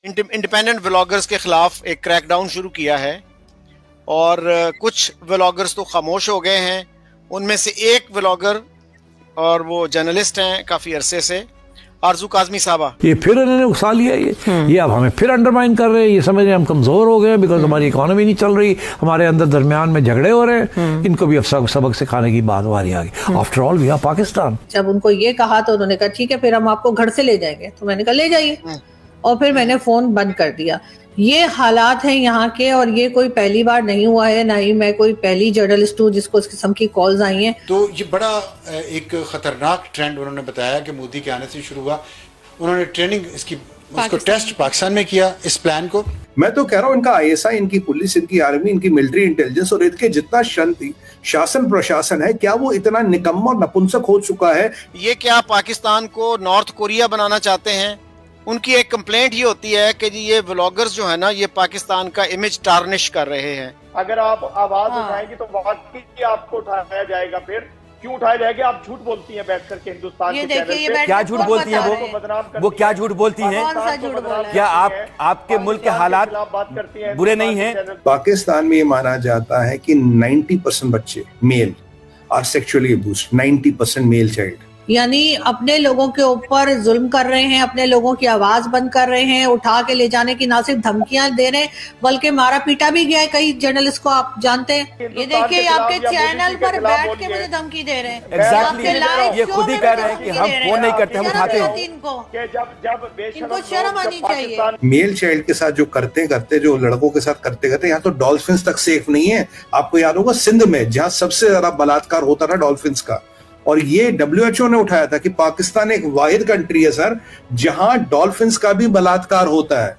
Independent vloggers के खिलाफ एक क्रैकडाउन शुरू किया है और कुछ व्लॉगर्स तो खामोश हो गए हैं। उनमें से एक व्लॉगर और वो जर्नलिस्ट हैं काफी अरसे से, आरजू काजमी साहबा। ये फिर इन्होंने उकसा लिया ये अब हमें फिर अंडरमाइन कर रहे हैं। ये समझ रहे हैं हम कमजोर हो गए बिकॉज हमारी इकोनॉमी नहीं चल रही, हमारे अंदर दरमियान में झगड़े हो रहे हैं। इनको भी अब सबक सिखाने की बात वारी आ गई। After all we are Pakistan. जब उनको ये कहा तो उन्होंने कहा ठीक है फिर हम आपको घर से ले जाएंगे, तो मैंने कहा ले जाइए, और फिर मैंने फोन बंद कर दिया। ये हालात हैं यहाँ के, और ये कोई पहली बार नहीं हुआ है, ना ही मैं कोई पहली जर्नलिस्ट हूँ जिसको इस किस्म की कॉल्स आई हैं। तो ये बड़ा एक खतरनाक ट्रेंड उन्होंने बताया कि मोदी के आने से शुरू हुआ। उन्होंने ट्रेनिंग उसको टेस्ट पाकिस्तान में किया इस प्लान को। मैं तो कह रहा हूँ इनका आईएसआई, इनकी पुलिस, इनकी आर्मी, इनकी मिलिट्री इंटेलिजेंस और इनके जितना शासन प्रशासन है, क्या वो इतना निकम्मा और नपुंसक हो चुका है? ये क्या पाकिस्तान को नॉर्थ कोरिया बनाना चाहते हैं? उनकी एक कंप्लेंट ही होती है कि जी ये व्लॉगर्स जो है ना, ये पाकिस्तान का इमेज टार्निश कर रहे हैं। अगर आप आवाज उठाएंगे तो वाकई आपको उठाया जाएगा। फिर क्यों उठाया जाएगा? आप झूठ बोलती हैं बैठ करके हिंदुस्तान के चैनल पे। क्या झूठ बोलती हैं वो क्या झूठ बोलती हैं? क्या आपके मुल्क के हालात बुरे नहीं हैं? पाकिस्तान में ये माना जाता है कि 90% बच्चे male are sexually abused, 90% male child. यानी अपने लोगों के ऊपर जुल्म कर रहे हैं, अपने लोगों की आवाज बंद कर रहे हैं, उठा के ले जाने की ना सिर्फ धमकियां दे रहे हैं बल्कि मारा पीटा भी गया है कई जर्नलिस्ट को, आप जानते हैं। ये देखिए आपके चैनल पर बैठ के मुझे धमकी दे रहे हैं। एग्जैक्टली, ये खुद ही कह रहे हैं कि हम फोन नहीं करते, हम उठाते हैं। इनको शर्म आनी चाहिए। मेल चाइल्ड के साथ जो करते जो लड़कों के साथ करते यहाँ तो डॉल्फिन्स तक सेफ नहीं है। आपको याद होगा सिंध में जहाँ सबसे ज्यादा बलात्कार होता था डॉल्फिन्स का, और ये WHO ने उठाया था कि पाकिस्तान एक वाहिद कंट्री है सर जहां डॉल्फिन्स का भी बलात्कार होता है।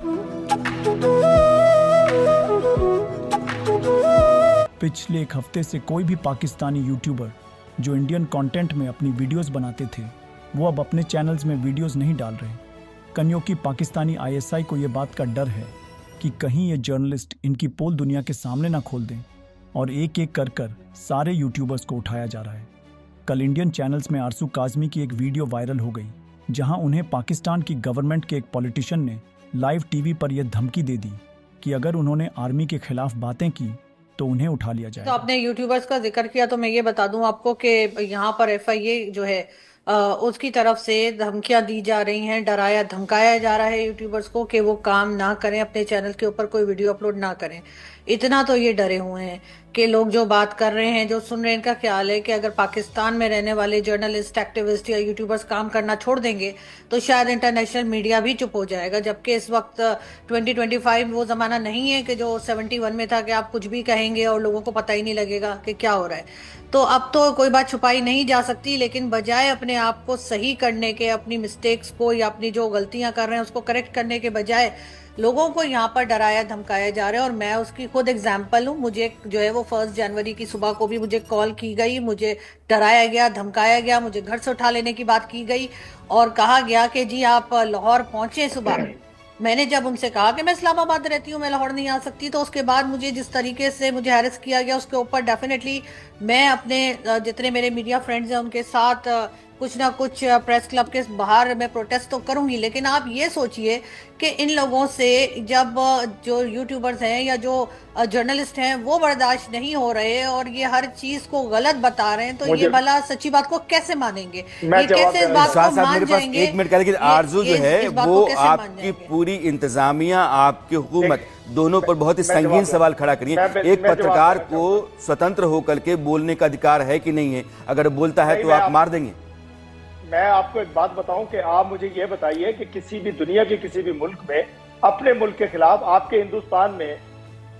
पिछले एक हफ्ते से कोई भी पाकिस्तानी यूट्यूबर जो इंडियन कंटेंट में अपनी वीडियोस बनाते थे वो अब अपने चैनल्स में वीडियोस नहीं डाल रहे। कन्यों की पाकिस्तानी ISI को ये बात का डर है कि कहीं ये जर्नलिस्ट इनकी पोल दुनिया के सामने ना खोल दें, और एक एक कर सारे यूट्यूबर्स को उठाया जा रहा है। कल इंडियन चैनल्स में आरजू काजमी की एक वीडियो वायरल हो गई जहां उन्हें पाकिस्तान की गवर्नमेंट के एक पॉलिटिशियन ने लाइव टीवी पर यह धमकी दे दी कि अगर उन्होंने आर्मी के खिलाफ बातें की तो उन्हें उठा लिया जाए। तो आपने यूट्यूबर्स का जिक्र किया तो मैं ये बता दूं आपको कि यहाँ पर FIA जो है उसकी तरफ से धमकियां दी जा रही हैं, डराया धमकाया जा रहा है यूट्यूबर्स को कि वो काम ना करें, अपने चैनल के ऊपर कोई वीडियो अपलोड ना करें। इतना तो ये डरे हुए हैं कि लोग जो बात कर रहे हैं, जो सुन रहे हैं, इनका ख्याल है कि अगर पाकिस्तान में रहने वाले जर्नलिस्ट, एक्टिविस्ट या यूट्यूबर्स काम करना छोड़ देंगे तो शायद इंटरनेशनल मीडिया भी चुप हो जाएगा। जबकि इस वक्त 2025 वो जमाना नहीं है कि जो 71 में था कि आप कुछ भी कहेंगे और लोगों को पता ही नहीं लगेगा कि क्या हो रहा है। तो अब तो कोई बात छुपाई नहीं जा सकती, लेकिन बजाय अपने आप को सही करने के, अपनी मिस्टेक्स को या अपनी जो गलतियां कर रहे हैं उसको करेक्ट करने के बजाय लोगों को यहाँ पर डराया धमकाया जा रहा है। और मैं उसकी खुद एग्जाम्पल हूँ। मुझे जो है वो 1 जनवरी की सुबह को भी मुझे कॉल की गई, मुझे डराया गया, धमकाया गया, मुझे घर से उठा लेने की बात की गई और कहा गया कि जी आप लाहौर पहुंचे सुबह। मैंने जब उनसे कहा कि मैं इस्लामाबाद रहती हूँ, मैं लाहौर नहीं आ सकती, तो उसके बाद मुझे जिस तरीके से मुझे हैरेस किया गया उसके ऊपर डेफिनेटली मैं अपने जितने मेरे मीडिया फ्रेंड्स हैं उनके साथ कुछ ना कुछ प्रेस क्लब के बाहर मैं प्रोटेस्ट तो करूंगी। लेकिन आप ये सोचिए कि इन लोगों से जब जो यूट्यूबर्स हैं या जो जर्नलिस्ट हैं वो बर्दाश्त नहीं हो रहे और ये हर चीज को गलत बता रहे हैं, तो ये भला सच्ची बात को कैसे मानेंगे? ये कैसे इस बात को मान जाएंगे? एक मिनट कह, लेकिन आरजू जो है वो आपकी पूरी इंतजामिया, आपकी हुकूमत दोनों पर बहुत ही संगीन सवाल खड़ा करिए। एक पत्रकार को स्वतंत्र होकर के बोलने का अधिकार है कि नहीं है? अगर बोलता है तो आप मार देंगे? मैं आपको एक बात बताऊं कि आप मुझे ये बताइए कि किसी भी दुनिया के किसी भी मुल्क में अपने मुल्क के खिलाफ, आपके हिंदुस्तान में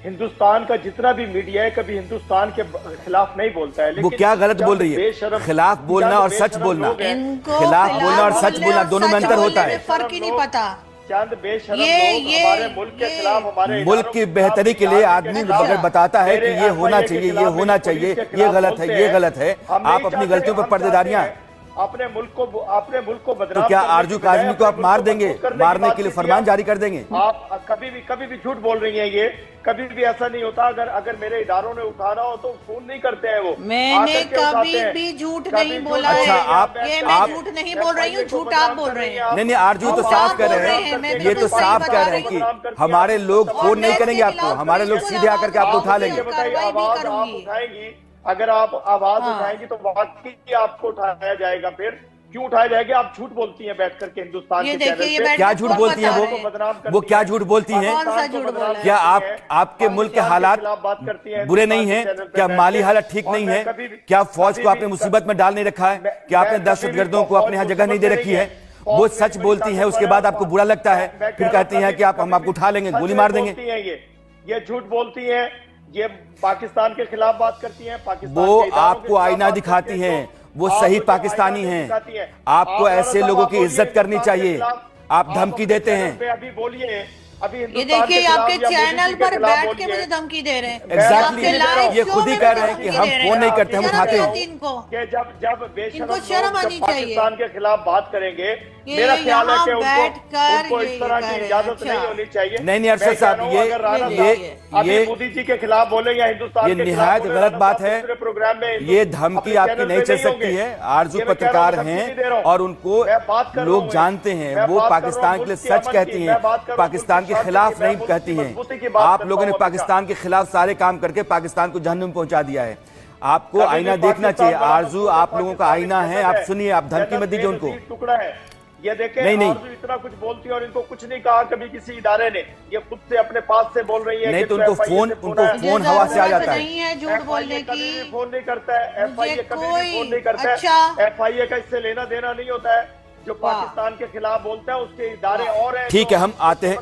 हिंदुस्तान का जितना भी मीडिया है कभी हिंदुस्तान के खिलाफ नहीं बोलता है। वो क्या गलत बोल रही है? खिलाफ बोलना और सच बोलना, खिलाफ बोलना और सच बोलना दोनों में अंतर होता है। फर्क ही नहीं पता। चंद बेशरम लोग हमारे मुल्क के खिलाफ, हमारे मुल्क की बेहतरी के लिए आदमी अगर बताता है कि ये होना चाहिए, ये होना चाहिए, ये गलत है, ये गलत है, आप अपनी गलतियों पर पर्देदारियां अपने मुल्क को बदनाम। तो क्या आरजू काजमी को आप मार देंगे, मारने के लिए फरमान जारी कर देंगे? आप कभी भी झूठ बोल रही हैं। ये कभी भी ऐसा नहीं होता। अगर मेरे इदारों ने उठाना हो तो फोन नहीं करते हैं वो। मैंने कभी भी झूठ नहीं बोला है। अच्छा, आप झूठ नहीं बोल रही हूँ, झूठ आप बोल रहे हैं। नहीं, आरजू तो साफ कर रहे हैं, ये तो साफ कह रहे हैं कि हमारे लोग फोन नहीं करेंगे आपको, हमारे लोग सीधे आकर के आपको उठा लेंगे। आवाज आप उठाएंगी, अगर आप आवाज उठाएंगी तो वाकई आपको उठाया जाएगा। फिर क्यों उठाया जाएगा? आप झूठ बोलती हैं बैठ करके हिंदुस्तान के चैनल पे। क्या झूठ बोलती हैं वो क्या झूठ बोलती हैं? क्या आपके मुल्क के हालात बुरे नहीं हैं? क्या माली हालत ठीक नहीं है? क्या फौज को आपने मुसीबत में डाल नहीं रखा है? क्या आपने दहशतगर्दों को अपने यहाँ जगह नहीं दे रखी है? वो सच बोलती है, उसके बाद आपको बुरा लगता है, फिर कहती हैं कि हम आपको उठा लेंगे, गोली मार देंगे। ये झूठ बोलती है, ये पाकिस्तान के खिलाफ बात करती हैं। पाकिस्तान वो आपको आईना दिखाती हैं, वो सही पाकिस्तानी हैं। आपको ऐसे लोगों की इज्जत करनी चाहिए। आप धमकी देते हैं। अभी बोलिए, अभी ये देखिए आपके चैनल पर बैठ के मुझे धमकी दे रहे हैं। एग्जैक्टली, ये खुद ही कह रहे हैं कि हम फोन नहीं करते, हम उठाते हैं। इनको शर्म आनी चाहिए। पाकिस्तान के खिलाफ बात करेंगे, मेरा ख्याल है कि उनको इस तरह की इजाजत नहीं होनी चाहिए। नहीं अरशद साहब, ये मोदी जी के खिलाफ बोले या हिंदुस्तान ये निहायत गलत बात है। प्रोग्राम में ये धमकी आपकी नहीं चल सकती है। आरजू पत्रकार हैं और उनको लोग जानते हैं, वो पाकिस्तान के लिए सच कहती हैं, पाकिस्तान के खिलाफ नहीं कहती हैं। आप लोगों ने पाकिस्तान के खिलाफ सारे काम करके पाकिस्तान को जहन्नुम में पहुंचा दिया है। आपको आईना देखना चाहिए। आरजू आप लोगों का आईना है, आप सुनिए, आप धमकी मत दीजिए उनको। टुकड़ा है ये, देखें नहीं इतना कुछ बोलती है और इनको कुछ नहीं कहा कभी किसी इदारे ने। ये खुद से अपने पास से बोल रही है। नहीं तो उनको फोन हवा से आ जाता है। झूठ बोलने की फोन नहीं करता है FIA, कभी भी फोन नहीं करता है। FIA का इससे लेना देना नहीं होता है। जो पाकिस्तान के खिलाफ बोलता है उसके इदारे और हैं। ठीक है, हम आते हैं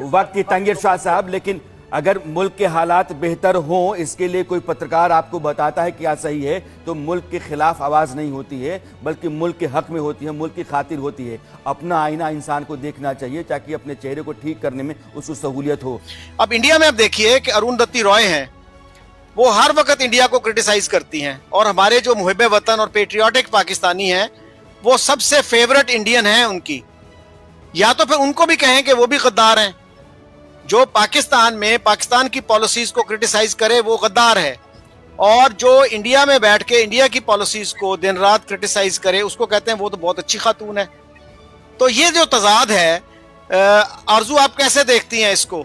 वक्त की तंगी शाह साहब, लेकिन अगर मुल्क के हालात बेहतर हों, इसके लिए कोई पत्रकार आपको बताता है क्या सही है, तो मुल्क के खिलाफ आवाज नहीं होती है, बल्कि मुल्क के हक में होती है, मुल्क की खातिर होती है। अपना आईना इंसान को देखना चाहिए ताकि अपने चेहरे को ठीक करने में उसको सहूलियत हो। अब इंडिया में आप देखिए कि अरुंधति रॉय हैं, वो हर वक्त इंडिया को क्रिटिसाइज करती हैं, और हमारे जो मुहिब वतन और पेट्रियाटिक पाकिस्तानी हैं, वो सबसे फेवरेट इंडियन हैं उनकी। या तो फिर उनको भी कहें कि वो भी गद्दार हैं। जो पाकिस्तान में पाकिस्तान की पॉलिसीज को क्रिटिसाइज करे वो गद्दार है, और जो इंडिया में बैठ के इंडिया की पॉलिसीज को दिन रात क्रिटिसाइज करे उसको कहते हैं वो तो बहुत अच्छी खातून है। तो ये जो तजाद है, आरजू आप कैसे देखती हैं इसको?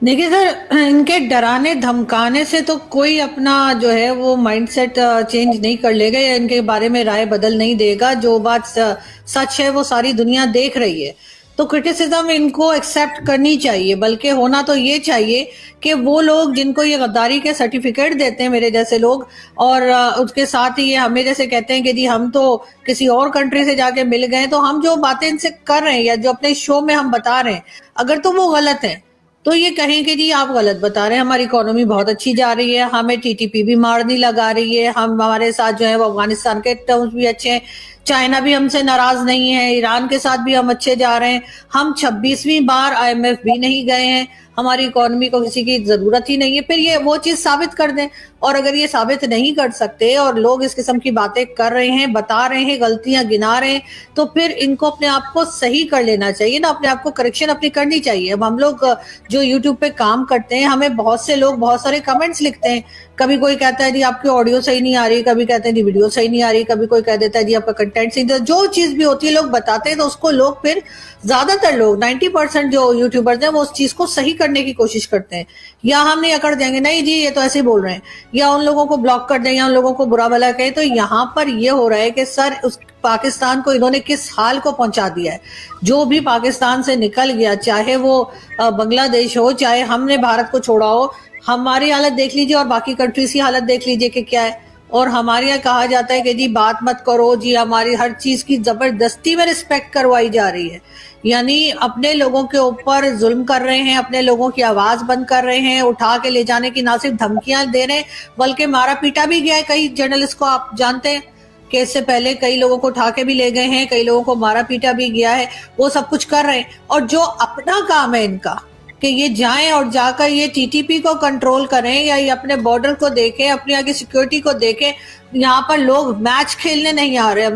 देखिए सर, इनके डराने धमकाने से तो कोई अपना जो है वो माइंडसेट चेंज नहीं कर लेगा या इनके बारे में राय बदल नहीं देगा। जो बात सच है वो सारी दुनिया देख रही है। तो क्रिटिसिज्म इनको एक्सेप्ट करनी चाहिए, बल्कि होना तो ये चाहिए कि वो लोग जिनको ये गद्दारी के सर्टिफिकेट देते हैं, मेरे जैसे लोग, और उसके साथ ही ये हमें जैसे कहते हैं कि जी हम तो किसी और कंट्री से जाके मिल गए, तो हम जो बातें इनसे कर रहे हैं या जो अपने शो में हम बता रहे हैं, अगर तो वो गलत है तो ये कहें कि जी आप गलत बता रहे हैं, हमारी इकोनॉमी बहुत अच्छी जा रही है, हमें TTP भी मारनी लगा रही है, हम हमारे साथ जो है वो अफगानिस्तान के टर्म्स भी अच्छे हैं, चाइना भी हमसे नाराज नहीं है, ईरान के साथ भी हम अच्छे जा रहे हैं, हम 26वीं बार IMF भी नहीं गए हैं, हमारी इकोनॉमी को किसी की जरूरत ही नहीं है। फिर ये वो चीज साबित कर दें, और अगर ये साबित नहीं कर सकते और लोग इस किस्म की बातें कर रहे हैं, बता रहे हैं, गलतियां गिना रहे हैं, तो फिर इनको अपने आप को सही कर लेना चाहिए ना, अपने आप को करेक्शन अपनी करनी चाहिए। अब हम लोग जो यूट्यूब पे काम करते हैं, हमें बहुत से लोग बहुत सारे कमेंट्स लिखते हैं। कभी कोई कहता है जी आपकी ऑडियो सही नहीं आ रही, कभी कहते हैं जी वीडियो सही नहीं आ रही, कभी कोई कह देता है जी आपका कंटेंट सही। जो चीज भी होती है लोग बताते हैं, तो उसको लोग फिर ज्यादातर लोग 90% जो यूट्यूबर्स हैं वो उस चीज को सही करने की कोशिश करते हैं, या हम नहीं अकड़ देंगे नहीं जी ये तो ऐसे ही बोल रहे हैं, या उन लोगों को ब्लॉक कर दें, या उन लोगों को बुरा भला कहें। तो यहाँ पर ये हो रहा है कि सर उस पाकिस्तान को इन्होंने किस हाल को पहुंचा दिया है। जो भी पाकिस्तान से निकल गया, चाहे वो बांग्लादेश हो, चाहे हमने भारत को छोड़ा हो, हमारी हालत देख लीजिए और बाकी कंट्रीज की हालत देख लीजिए कि क्या है। और हमारे यहाँ कहा जाता है कि जी बात मत करो जी, हमारी हर चीज की जबरदस्ती में रिस्पेक्ट करवाई जा रही है, यानी अपने लोगों के ऊपर जुल्म कर रहे हैं, अपने लोगों की आवाज बंद कर रहे हैं, उठा के ले जाने की ना सिर्फ धमकियां दे रहे हैं बल्कि मारा पीटा भी गया है कई जर्नलिस्ट को। आप जानते हैं कि इससे पहले कई लोगों को उठा के भी ले गए हैं, कई लोगों को मारा पीटा भी गया है, वो सब कुछ कर रहे हैं। और जो अपना काम है इनका, कि ये जाएं और जाकर ये टीटीपी को कंट्रोल करें या ये अपने बॉर्डर को देखें, अपनी आगे सिक्योरिटी को देखें। यहाँ पर लोग मैच खेलने नहीं आ रहे,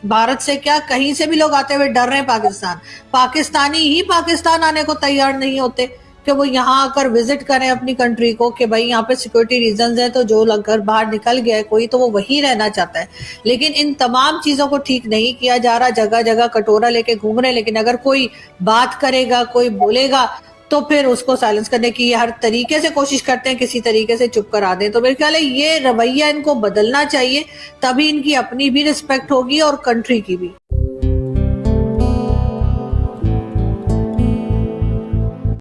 भारत से क्या कहीं से भी लोग आते हुए डर रहे हैं। पाकिस्तानी ही पाकिस्तान आने को तैयार नहीं होते कि वो यहाँ आकर विजिट करें अपनी कंट्री को, कि भाई यहाँ पे सिक्योरिटी रीजंस है तो जो घर बाहर निकल गया है कोई तो वो वहीं रहना चाहता है। लेकिन इन तमाम चीजों को ठीक नहीं किया जा रहा, जगह जगह कटोरा लेके घूम रहे। लेकिन अगर कोई बात करेगा, कोई बोलेगा तो फिर उसको साइलेंस करने की हर तरीके से कोशिश करते हैं, किसी तरीके से चुप करा दें। तो मेरे ख्याल है ये रवैया इनको बदलना चाहिए, तभी इनकी अपनी भी रिस्पेक्ट होगी और कंट्री की भी।